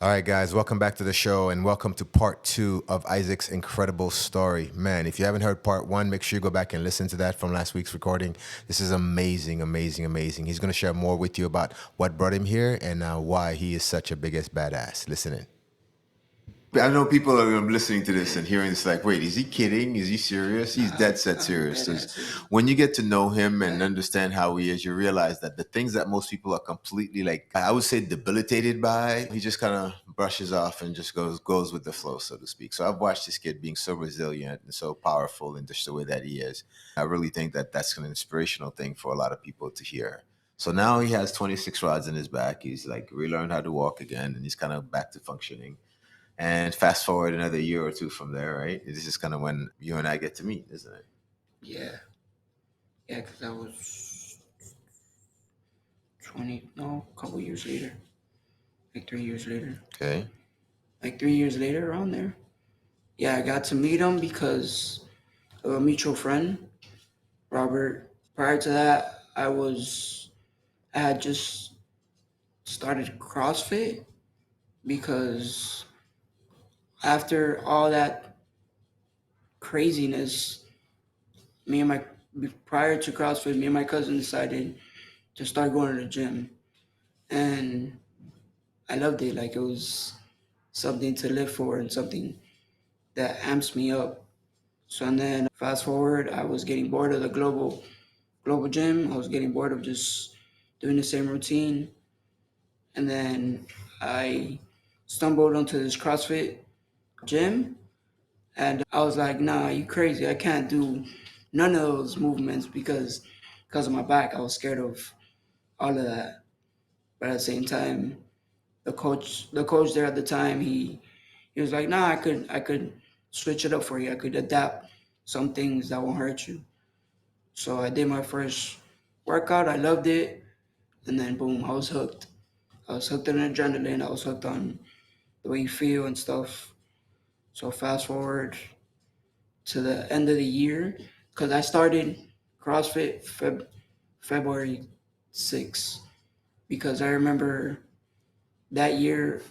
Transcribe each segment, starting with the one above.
All right, guys, welcome back to the show and welcome to part two of Isaac's incredible story. Man, if you haven't heard part one, make sure you go back and listen to that from last week's recording. This is amazing, amazing, amazing. He's going to share more with you about what brought him here and why he is such a biggest badass. Listen in. I know people are listening to this and hearing this like, wait, is he kidding? Is he serious? He's dead set serious. When you get to know him and understand how he is, you realize that the things that most people are completely like, I would say debilitated by, he just kind of brushes off and just goes with the flow, so to speak. So I've watched this kid being so resilient and so powerful in just the way that he is. I really think that that's an inspirational thing for a lot of people to hear. So now he has 26 rods in his back. He's like relearned how to walk again and he's kind of back to functioning. And fast forward another year or two from there, right? This is kind of when you and I get to meet, isn't it? Yeah, yeah, because that was 20, no, a couple years later, like 3 years later. Okay. Like 3 years later, around there. Yeah, I got to meet him because of a mutual friend, Robert. Prior to that, I had just started CrossFit because after all that craziness, me and my, prior to CrossFit, me and my cousin decided to start going to the gym. And I loved it. Like it was something to live for and something that amps me up. So and then fast forward, I was getting bored of the global gym. I was getting bored of just doing the same routine. And then I stumbled onto this CrossFit gym and I was like, nah, you crazy. I can't do none of those movements because of my back. I was scared of all of that. But at the same time, the coach there at the time, he was like, nah, I could switch it up for you. I could adapt some things that won't hurt you. So I did my first workout. I loved it, and then boom, I was hooked. I was hooked on adrenaline. I was hooked on the way you feel and stuff. So fast forward to the end of the year, because I started CrossFit February 6th, because I remember that year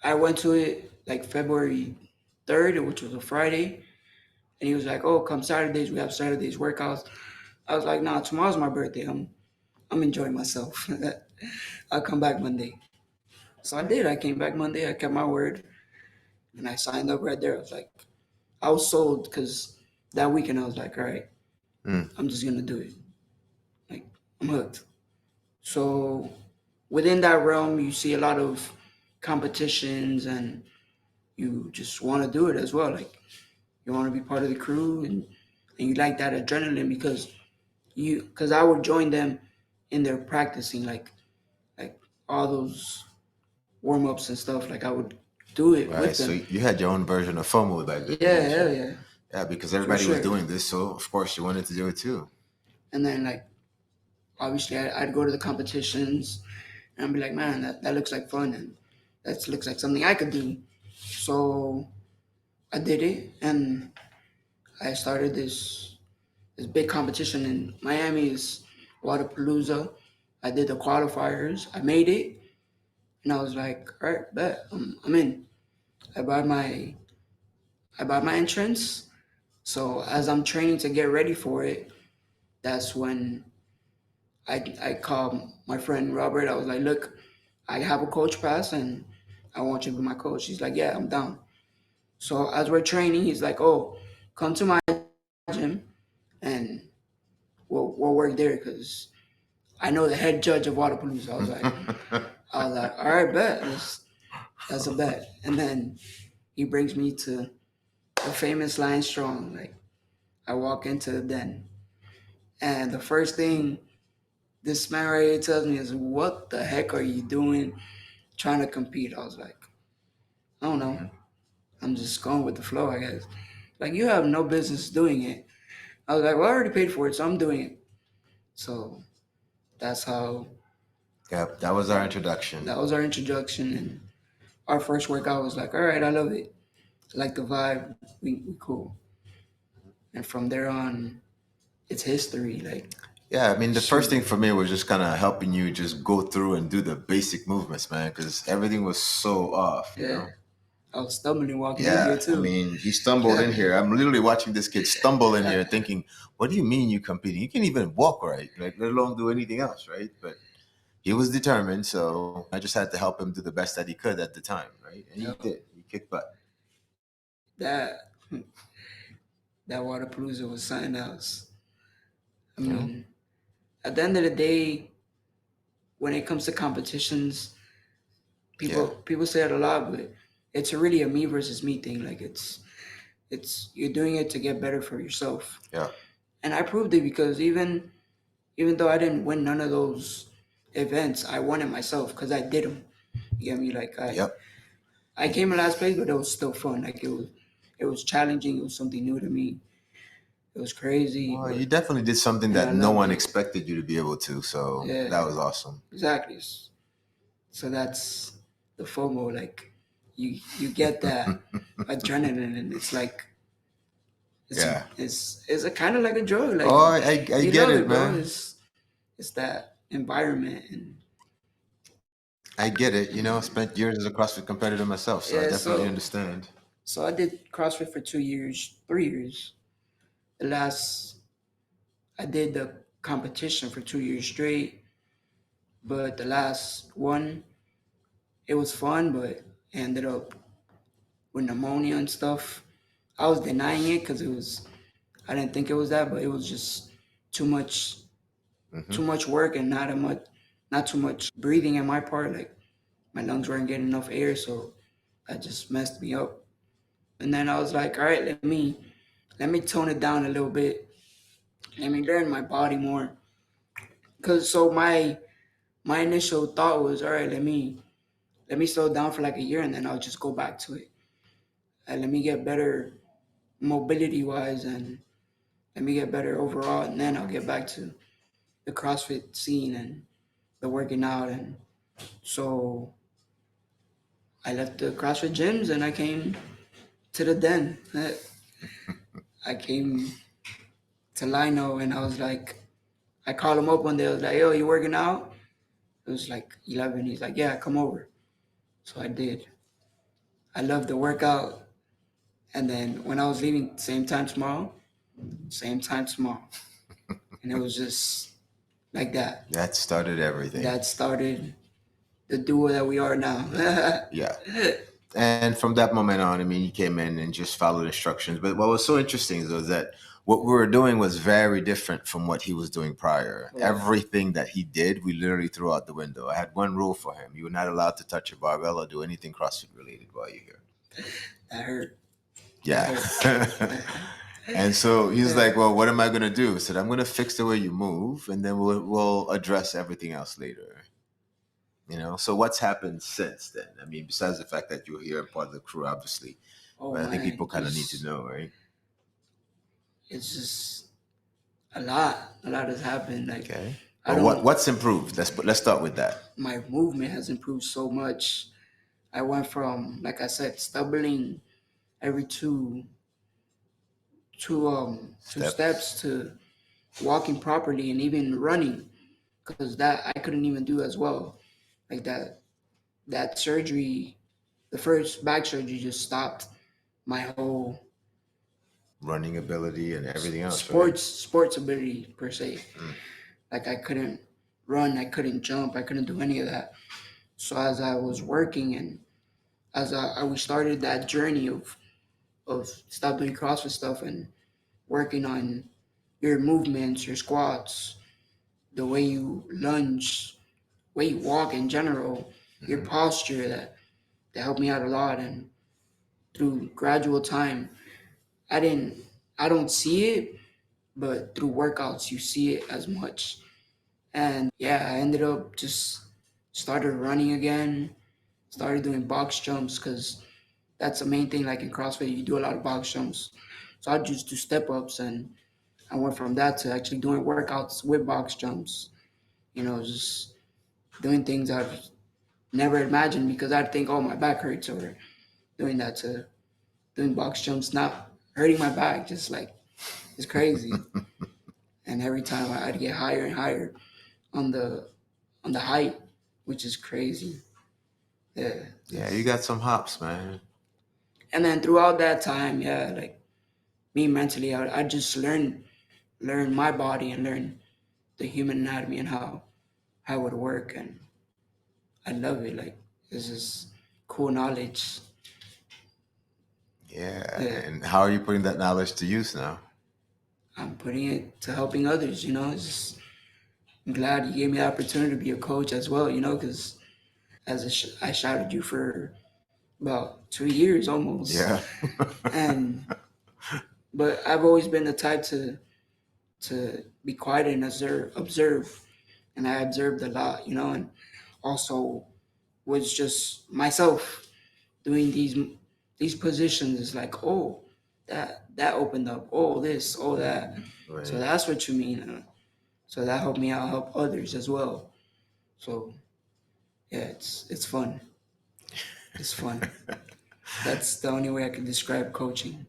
I went to it like February 3rd, which was a Friday, and he was like, "Oh, come Saturdays, we have Saturdays workouts." I was like, "Nah, tomorrow's my birthday. I'm enjoying myself. I'll come back Monday." So I did. I came back Monday. I kept my word, and I signed up right there. I was sold because that weekend I was like, "All right, I'm just gonna do it. Like, I'm hooked." So within that realm, you see a lot of competitions, and you just want to do it as well. Like you want to be part of the crew, and you like that adrenaline because I would join them in their practicing like all those warm ups and stuff. Like I would do it Right. with So them. you had your own version of FOMO back then, Yeah, didn't you? hell yeah, Yeah, because for everybody was sure. doing this, so of course you wanted to do it too. And then like obviously I'd go to the competitions and I'd be like, man, that looks like fun and that looks like something I could do. So I did it and I started this big competition in Miami is Waterpalooza. I did the qualifiers. I made it, and I was like, "All right, bet I'm in." I bought my I bought my entrance. So as I'm training to get ready for it, that's when I called my friend Robert. I was like, "Look, I have a coach pass, and I want you to be my coach." He's like, "Yeah, I'm down." So as we're training, he's like, "Oh, come to my gym, and we'll work there because I know the head judge of Waterpalooza." I was like, all right, bet. That's a bet. And then he brings me to the famous Lion Strong. Like I walk into the den, and the first thing this man right here tells me is, "What the heck are you doing trying to compete?" I was like, I don't know. I'm just going with the flow, I guess. Like you have no business doing it. I was like, well, I already paid for it, so I'm doing it. So that's how Yep, that was our introduction. that was our introduction, and our first workout was like, all right, I love it. I like the vibe. We cool. And from there on, it's history. Like Yeah, I mean, the first Shoot, thing for me was just kind of helping you just go through and do the basic movements, man, because everything was so off, you yeah. know? I was stumbling walking in here Yeah, I too. mean, he stumbled in here. I'm literally watching this kid stumble in here thinking, what do you mean you competing? You can't even walk right, like, let alone do anything else, right? But he was determined, so I just had to help him do the best that he could at the time, right? And he Yo, did. He kicked butt. that that Waterpalooza was something else. I You know? mean, at the end of the day, when it comes to competitions, Yeah, people say it a lot, but it's really a me versus me thing. Like it's you're doing it to get better for yourself. yeah, And I proved it because even though I didn't win none of those events, I won it myself because I did them. You get me? Like yep. I came in last place, but it was still fun. Like it was challenging. It was something new to me. It was crazy, Well, you but definitely did something and I that no loved one it. expected you to be able to, so Yeah, that was awesome. exactly. So that's the FOMO. Like you get that adrenaline, and it's like Yeah. it's a kind of like a drug. Like Oh, I you get love it, it, bro. man. It's that environment, and I get it. You know, I spent years as a CrossFit competitor myself, so I yeah. definitely So understand. so I did CrossFit for 2 years, 3 years. The last I did the competition for 2 years straight, but the last one it was fun, but it ended up with pneumonia and stuff. I was denying it because it was I didn't think it was that, but it was just too much Hmm. too much work and not too much breathing on my part. Like my lungs weren't getting enough air, so that just messed me up. And then I was like, all right, let me tone it down a little bit. Let me learn my body more. Cause so my initial thought was, all right, let me slow down for like a year and then I'll just go back to it. And let me get better mobility wise and let me get better overall and then I'll get back to the CrossFit scene and the working out. And so I left the CrossFit gyms and I came to the den. I came to Lino and I was like, I called him up one day. I was like, yo, you working out? It was like 11. He's like, yeah, come over. So I did. I loved the workout. And then when I was leaving, same time tomorrow. And it was just like that. That started everything. That started the duo that we are now. Yeah. And from that moment on, I mean, you came in and just followed instructions. But what was so interesting was that what we were doing was very different from what he was doing prior. Yeah, Everything that he did, we literally threw out the window. I had one rule for him: you were not allowed to touch a barbell or do anything CrossFit related while you're here. that hurt. That Yeah. hurt. And so he's Yeah. like, "Well, what am I gonna do?" I said, "I'm gonna fix the way you move, and then we'll address everything else later." You know. So what's happened since then? I mean, besides the fact that you're here and part of the crew, obviously, Oh but I think man, people kind of need to just know, right? it's just a lot. A lot has happened. Like Okay. I Well, don't. what's improved? Let's start with that. My movement has improved so much. I went from, like I said, stumbling every two Steps. steps to walking properly and even running, because that I couldn't even do as well. Like that surgery, the first back surgery just stopped my whole Running ability and everything else, right? sports ability per se. Mm. Like I couldn't run, I couldn't jump, I couldn't do any of that. So as I was working and as we started that journey of stop doing CrossFit stuff and working on your movements, your squats, the way you lunge, way you walk in general, your Hmm. posture that helped me out a lot. And through gradual time, I didn't I don't see it, but through workouts you see it as much. And yeah, I ended up just started running again, started doing box jumps because that's the main thing. Like in CrossFit, you do a lot of box jumps. So I just do step ups, and I went from that to actually doing workouts with box jumps. Just doing things I've never imagined because I'd think, oh, my back hurts, or doing that to doing box jumps, not hurting my back, just like it's crazy. and every time I'd get higher and higher on the height, which is crazy. Yeah. Yeah, you got some hops, man. And then throughout that time, yeah, like me mentally, I just learn my body and learn the human anatomy and how it would work, and I love it. Like this is cool knowledge. Yeah, Yeah, and how are you putting that knowledge to use now? I'm putting it to helping others. It's just, I'm glad you gave me the opportunity to be a coach as well. Because I shouted you for about 2 years almost, Yeah. and but I've always been the type to be quiet and observe, and I observed a lot. And also was just myself doing these positions. Is like, oh, that opened up, oh this, oh that. So Right. that's what you mean. So that helped me out, help others as well. So yeah, it's fun. It's fun. That's the only way I can describe coaching.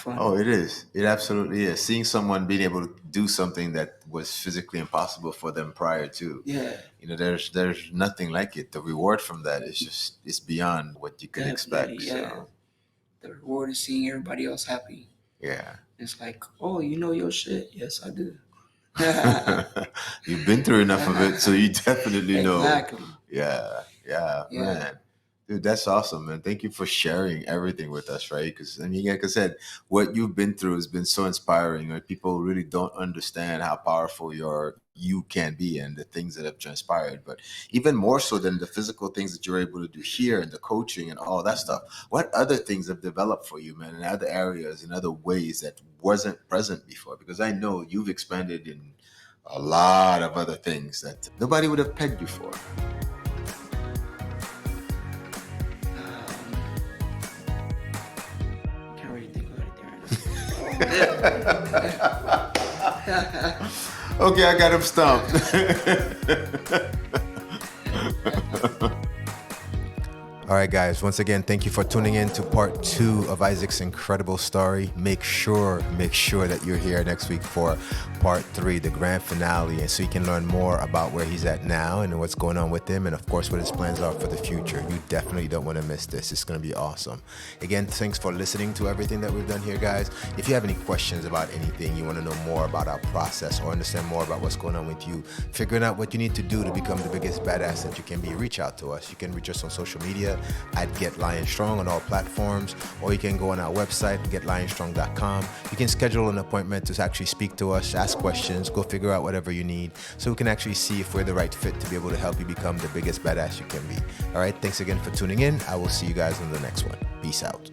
Oh, Fun. it is. It absolutely is. Seeing someone being able to do something that was physically impossible for them prior to, Yeah, there's nothing like it. The reward from that is just it's beyond what you could expect. definitely. Yeah, So the reward is seeing everybody else happy. yeah. It's like, oh, you know your shit. Yes, I do. You've been through enough of it, so you definitely know. Exactly. Yeah, yeah, Yeah, man. Dude, that's awesome, man. Thank you for sharing everything with us, right? Because I mean, like I said, what you've been through has been so inspiring. Right? People really don't understand how powerful you can be and the things that have transpired. But even more so than the physical things that you're able to do here and the coaching and all that stuff, what other things have developed for you, man, in other areas, in other ways that wasn't present before? Because I know you've expanded in a lot of other things that nobody would have pegged you for. can't really think about it right now. Okay, I got him stumped. All right, guys. Once again, thank you for tuning in to part 2 of Isaac's incredible story. Make sure that you're here next week for part 3, the grand finale, and so you can learn more about where he's at now and what's going on with him, and of course what his plans are for the future. You definitely don't want to miss this. It's going to be awesome. Again, thanks for listening to everything that we've done here, guys. If you have any questions about anything, you want to know more about our process or understand more about what's going on with you, figuring out what you need to do to become the biggest badass that you can be, reach out to us. You can reach us on social media at Get Lion Strong on all platforms, or you can go on our website, getlionstrong.com. You can schedule an appointment to actually speak to us, ask questions, go figure out whatever you need, so we can actually see if we're the right fit to be able to help you become the biggest badass you can be. All right, thanks again for tuning in. I will see you guys in the next one. Peace out.